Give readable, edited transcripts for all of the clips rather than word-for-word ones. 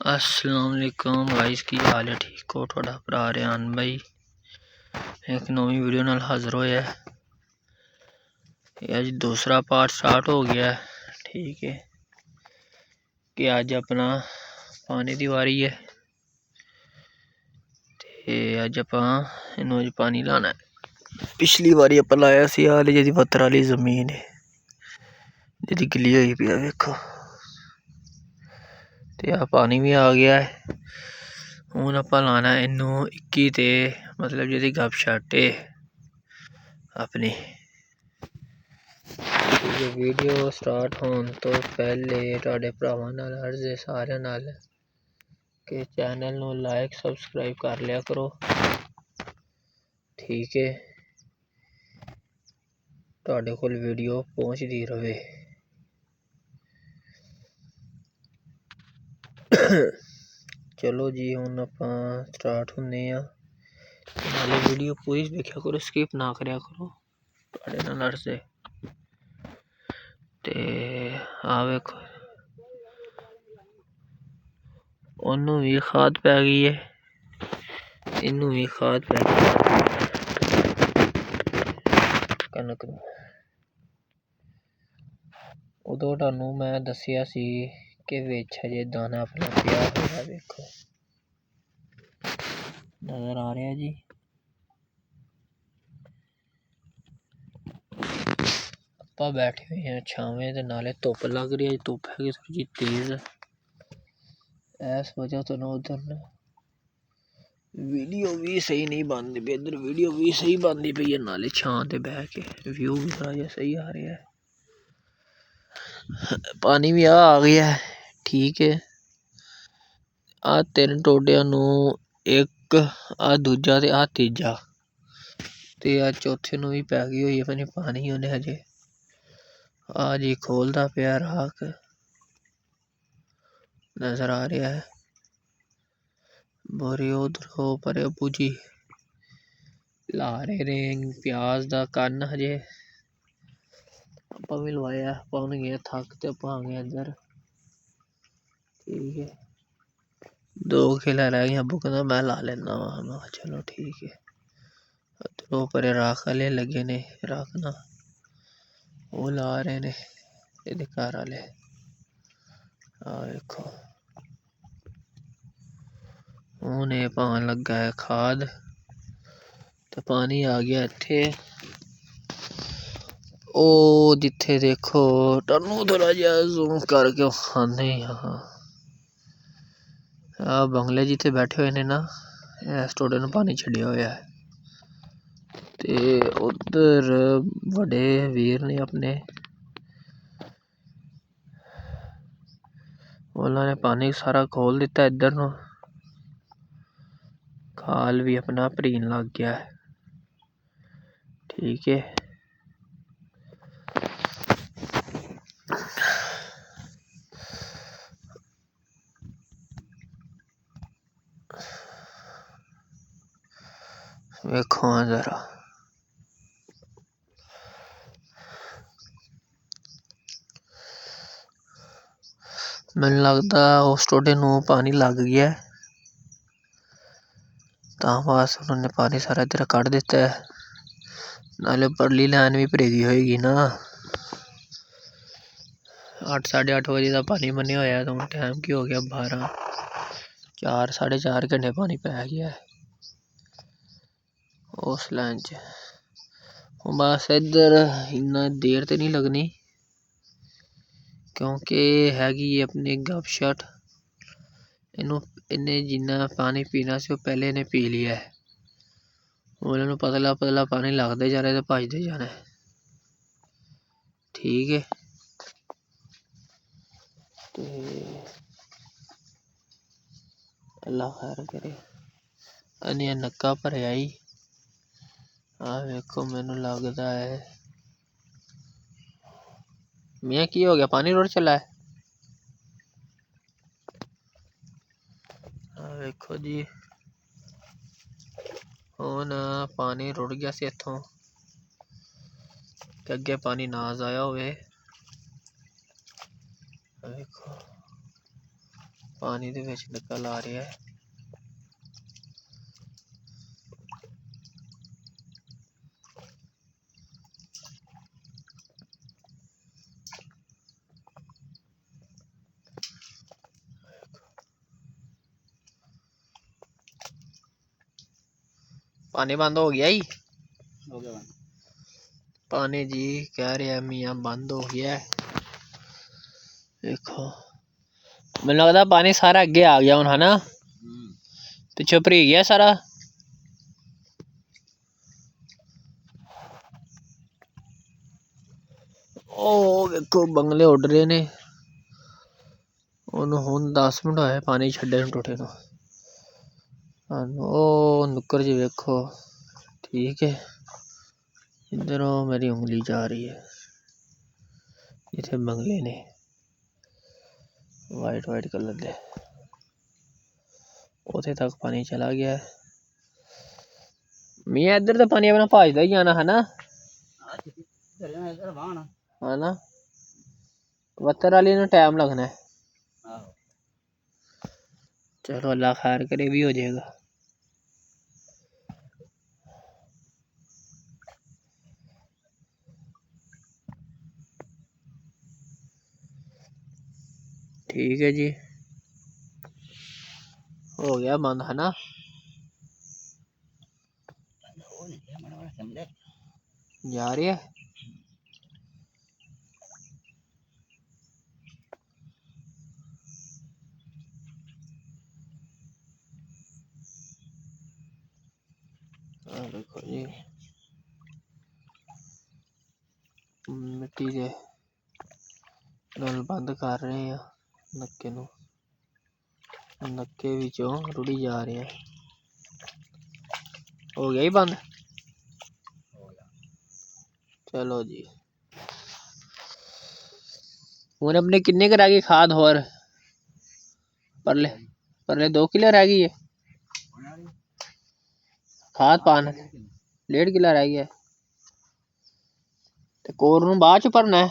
अस्सलाम वालेकुम गाइस, की हाल है? ठीक हो? थोड़ा भरा रेहान भाई एक नवी वीडियो नाल हाजिर होया है। अज दूसरा पार्ट स्टार्ट हो गया है। ठीक है कि अज अपना पानी की वारी है ते अज इनू अज पानी लाना है। पिछली बारी आप लाया सी हाल जी पत्थर वाली जमीन है जी गिली हुई पी है, वेखो ते आ पानी भी आ गया है। हूँ आप लाना इनू 21 ते मतलब जी गप शट है अपनी। वीडियो स्टार्ट होने तो पहले तुहाडे भरावां नाल अर्ज है सारियां नाल कि चैनल नू लाइक सबसक्राइब कर लिया करो। ठीक है, तुहाडे कोल वीडियो पहुंचती रहे। चलो जी हुण आपां स्टार्ट होने नाले वीडियो पूरी देखा करो, स्किप ना करया करो। तुहाडे नाल अर्ज है ते आ वेखो ओनू भी खाद पै गई है, इनू भी खाद पै गई कनक नू। उदों तुहानू मैं दस्सिया सी कि विच हजे दाना अपना पिया होया, वेखो नजर आ रहा जी। आपां बैठे हुए हैं छावें ते नाले धुप लग रही है। धुप है थोड़ी जी तेज, इस वजह तो ना उधर ना वीडियो भी सही नहीं बनती पई, इधर वीडियो भी सही बनती पई है, नाले छां ते बह के व्यू भी थोड़ा जिहा सही आ रहा है। पानी भी आ गया है। ठीक है, आ 3 टोडिया नू एक आ दूजा ते आ तीजा ते आ चौथे नू भी पै गई हुई है पानी उन्हें हजे। आ जी खोलदा पिया राख नजर आ रहा है। बोरे उधर पर अबू जी ला रहे ने प्याज दा कन्न हजे आपां भी लवाया। आपां हुण गए थक ते आपां आ गए इधर। ठीक है, 2 खेला रह गई। अबू कहंदा मैं ला लेना वा, मैं कहा चलो ठीक है। उधरों परे राख वाले लगे ने राखना, वो ला रहे ने इहदे घर वाले। आ वेखो हूँ ये पान लगा है खाद ते पानी आ गया इत्थे। ओ जिथे देखो तुहानू थोड़ा जिहा जूम करके खाने हाँ आ बंगले जिथे बैठे हुए ने ना, इस टोडे नू पानी छड्डिया होया है ते उधर बड़े वीर ने अपने, उन्होंने पानी सारा खोल दिता इधर नू। खाल भी अपना भरीन लग गया है। ठीक है, वेखो हाँ जरा मैनू लगता उस टोडे नू पानी लग गया है, तां बस उन्होंने पानी सारा इधर कढ़ दिता है। नाले परली लाइन भी भरी दी होएगी ना। 8 साढ़े 8 बजे का पानी मन्निया होया तो हुण टाइम की हो गया 12, 4 साढ़े 4 घंटे पानी पै गया है उस लाइन च। बस इधर इन्ना देर तो नहीं लगनी क्योंकि हैगी अपनी गप शट। इनू इन्हें जिन्ना पानी पीना से पहले इन्हें पी लिया है। उन्होंने पतला पतला पानी लगते जाना तो भजते जाना। ठीक है, तो अल्लाह खैर करे। अने नक्का भरया ही आ वेखो मैनू लगता है मियाँ की हो गया, पानी रुड़ चला है। वेखो जी हुण पानी रुड़ गया से इत्थों कि अगे पानी ना जाया होवे। वेखो पानी दे विच निकल आ रहा है। पानी बंद हो गया ही, हो गया पानी जी कह रहा मियाँ बंद हो गया है। देखो मैनू लगता पानी सारा अगे आ गया हुण, है ना? पिछों भरी गया सारा। ओ देखो बंगले उड़ रहे ने। ओनू हुण 10 मिनट होए पानी छड्डे नूं टूटे नूं। ओ नुक्कर जी वेखो, ठीक है। इधरों मेरी उंगली जा रही है, इत्थे बंगले ने वाइट वाइट कलर दे, उथे तक पानी चला गया है। मियाँ इधर तो पानी अपना भाजदा ही जाना, है ना? है ना? वत्तर वाली नूं टाइम लगना है। चलो अल्लाह खैर करे, भी हो जाएगा। ठीक है जी, हो गया बंद, है ना? जा रही है। देखो जी मिट्टी के नल बंद कर रहे हैं, नक्के नूं, नक्के विचों रुड़ी जा रहे हैं। हो गया ही बंद। चलो जी, हुण अपने किन्ने क रह गई खाद? होर परले परले 2 किलो रह गई है खाद पान, 1.5 किलो रह गया है। ते कोर नूं बाद च भरना है।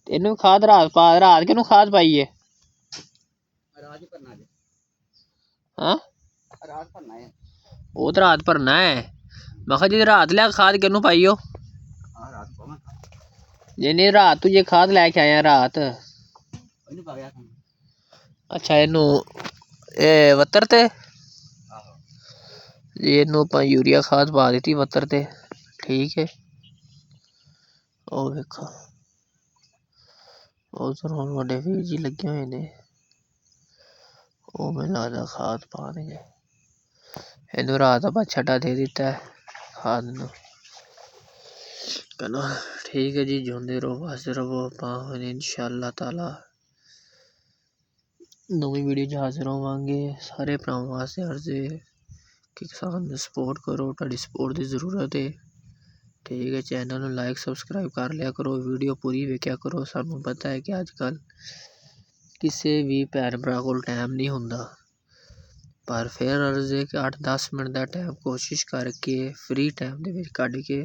इनू खाद रात किनू खाद पाई है? हाँ वो तो रात भरना है। मैं कहा जी रात लिया खाद किनू पाई हो? जे नहीं रात तू जे खाद लैके आया रात, अच्छा इनू वत्तर ते इनू यूरिया खाद पा दी वत्तर ते, ठीक है। ओ देखो उधर हुण वड्डे वीर जी लगे हुए ने, ओ मैनूं लगदा खाद पाणगे। इनू रात आपां छट्टा दे दिता है खाद नूं, कहना ठीक है जी। जिंदे रहो हंसदे रहो, आपां इंशाअल्लाह ताला नवीं वीडियो च हाजिर होवांगे। सारे भरावां वास्ते अर्ज है कि किसान नूं सपोर्ट करो, तुहाडी सपोर्ट की जरूरत है, ठीक है। चैनल नूं लाइक सबसक्राइब कर लिया करो, वीडियो पूरी वेख्या करो। सानूं पता है कि अजकल किसी भी भैन भरा कोल टाइम नहीं हुंदा, पर फिर अर्ज है कि 8-10 मिनट का टाइम कोशिश करके फ्री टाइम दे विच कढ के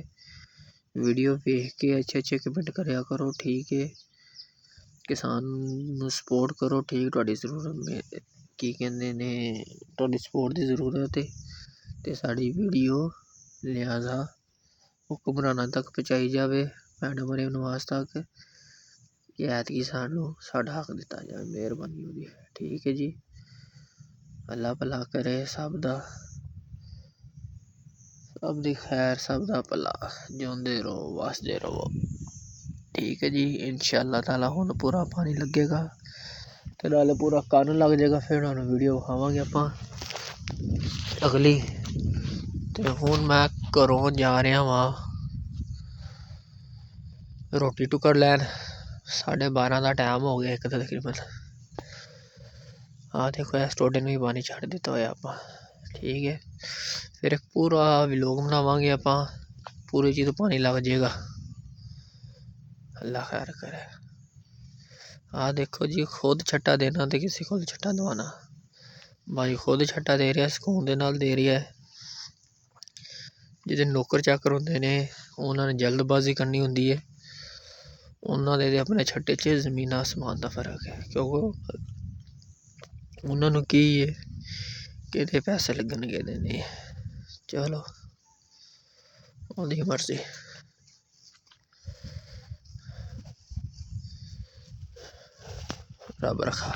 वीडियो वेख के अच्छे कमेंट करया करो, ठीक है। किसान नूं सपोर्ट करो, ठीक। तुहाडी जरूरत में की कहंदे ने, तुहाडी सपोर्ट की जरूरत है ते साडी वीडियो लिहाजा हुक्मरानां तक पहुँचाई जावे, भैन भरे नवाज तक, कि ऐतकी सानूं साडा हक दिता जाए, मेहरबानी होगी, ठीक है जी। अल्लाह भला करे सब दा, सब दी खैर, सब दा भला। जिउंदे रहो वसदे रहो, ठीक है जी। इंशाअल्लाह ताला हुण पूरा पानी लगेगा ते नाले पूरा कन्न लग जाएगा, फिर तुहानूं वीडियो विखावांगे आपां अगली। ते हुण मैं घरों जा रहा वां रोटी टुकड़ लैन, 12:30 का टाइम हो गया, 1 तकरीबन। हाँ देखो इस टोडे नूं भी पानी छड्ड दिता होया आपां, ठीक है। फिर एक पूरा व्लॉग बनावांगे आपां, पूरी चीज़ पानी लग जाएगा, अल्लाह खैर करे। हाँ देखो जी, खुद छट्टा देना तो किसी को छट्टा दवाना, भाई खुद छट्टा दे रहा, सुकून दे नाल दे रहा है। जिहदे नौकर चाकर होंदे ने, उन्हां ने जल्दबाजी करनी हुंदी है, ਉਹਨਾਂ ਦੇ ਆਪਣੇ ਛੱਟੇ 'ਚ ਜ਼ਮੀਨ ਆਸਮਾਨ ਦਾ ਫ਼ਰਕ ਹੈ, ਕਿਉਂਕਿ ਉਹਨਾਂ ਨੂੰ ਕੀ ਹੈ ਕਿਹਦੇ ਪੈਸੇ ਲੱਗਣਗੇ ਕਿਹਦੇ ਨਹੀਂ। ਚਲੋ ਉਹਦੀ ਮਰਜ਼ੀ। ਰੱਬ ਰੱਖਾ।